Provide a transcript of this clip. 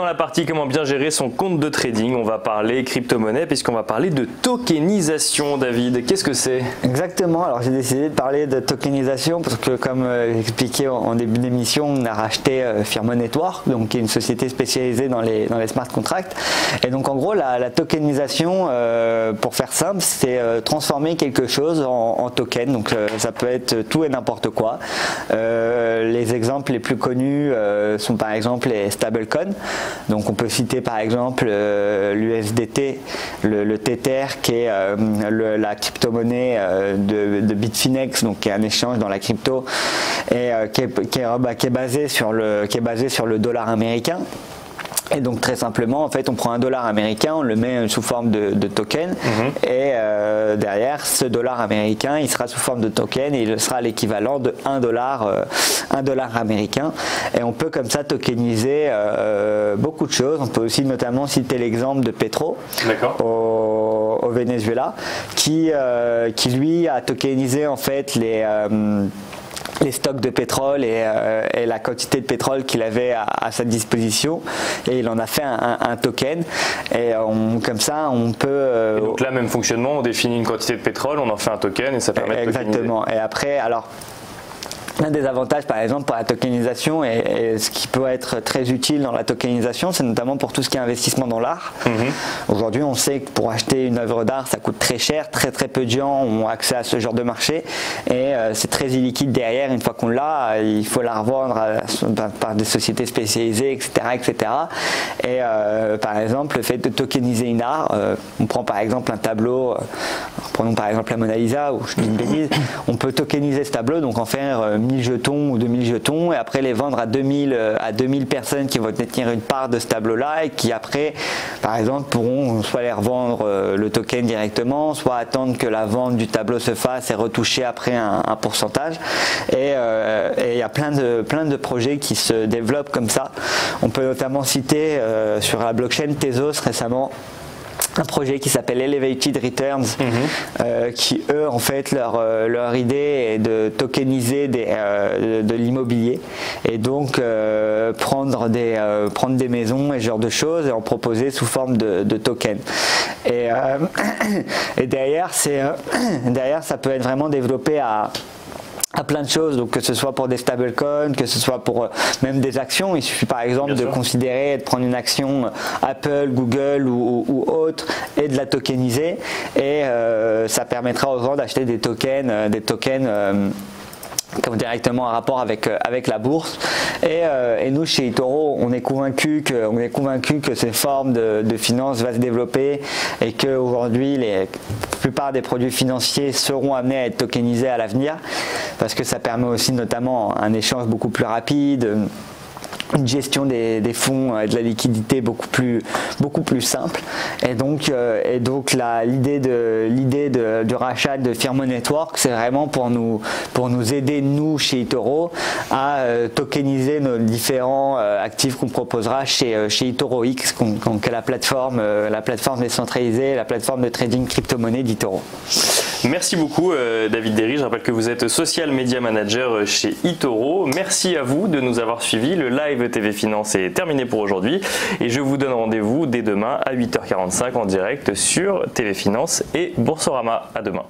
la partie comment bien gérer son compte de trading, on va parler crypto-monnaie puisqu'on va parler de tokenisation. David, qu'est-ce que c'est? Exactement, alors j'ai décidé de parler de tokenisation parce que comme j'expliquais en début d'émission, on a racheté Firmo Network, donc qui est une société spécialisée dans les smart contracts. Et donc en gros la tokenisation, pour faire simple, c'est transformer quelque chose en token, donc ça peut être tout et n'importe quoi. Les exemples les plus connus sont par exemple les stablecoins. Donc on peut citer par exemple l'USDT, le Tether qui est la crypto-monnaie de Bitfinex, donc qui est un échange dans la crypto et qui est basé sur le dollar américain. Et donc très simplement, en fait, on prend un dollar américain, on le met sous forme de token, et derrière ce dollar américain, il sera sous forme de token et il sera l'équivalent de 1 dollar américain. Et on peut comme ça tokeniser beaucoup de choses. On peut aussi notamment citer l'exemple de Petro au Venezuela, qui lui a tokenisé en fait les stocks de pétrole et la quantité de pétrole qu'il avait à sa disposition, et il en a fait un token, et comme ça on peut... Et donc là, même fonctionnement, on définit une quantité de pétrole, on en fait un token et ça permet de tokeniser. Exactement, et après alors l'un des avantages par exemple pour la tokenisation et ce qui peut être très utile dans la tokenisation, c'est notamment pour tout ce qui est investissement dans l'art. Aujourd'hui on sait que pour acheter une œuvre d'art ça coûte très cher, très peu de gens ont accès à ce genre de marché, et c'est très illiquide derrière. Une fois qu'on l'a, il faut la revendre par des sociétés spécialisées, etc. Et par exemple le fait de tokeniser une art, on prend par exemple un tableau, prenons par exemple la Mona Lisa, ou je dis une bêtise, on peut tokeniser ce tableau, donc en faire 1000 jetons ou 2000 jetons, et après les vendre à 2000 personnes qui vont détenir une part de ce tableau-là, et qui après, par exemple, pourront soit les revendre le token directement, soit attendre que la vente du tableau se fasse et retoucher après un pourcentage. Et il y a plein de projets qui se développent comme ça. On peut notamment citer sur la blockchain Tezos récemment un projet qui s'appelle Elevated Returns, qui eux en fait leur idée est de tokeniser de l'immobilier, et donc prendre des maisons et ce genre de choses et en proposer sous forme de token. Et derrière ça peut être vraiment développé à plein de choses, donc que ce soit pour des stablecoins, que ce soit pour même des actions. Il suffit par exemple de considérer, de prendre une action Apple, Google ou autre et de la tokeniser, et ça permettra aux gens d'acheter des tokens directement en rapport avec la bourse. Et nous chez eToro, on est convaincu que ces formes de finance va se développer, et qu'aujourd'hui la plupart des produits financiers seront amenés à être tokenisés à l'avenir, parce que ça permet aussi notamment un échange beaucoup plus rapide, une gestion des fonds et de la liquidité beaucoup plus simple. Et donc l'idée du rachat de Firmo Network, c'est vraiment pour nous aider, nous chez eToro, à tokeniser nos différents actifs qu'on proposera chez eToro X, qui est la plateforme décentralisée, la plateforme de trading crypto-monnaie d'eToro. Merci beaucoup David Derry. Je rappelle que vous êtes Social Media Manager chez eToro. Merci à vous de nous avoir suivis. Le live TV Finance est terminé pour aujourd'hui, et je vous donne rendez-vous dès demain à 8h45 en direct sur TV Finance et Boursorama. À demain.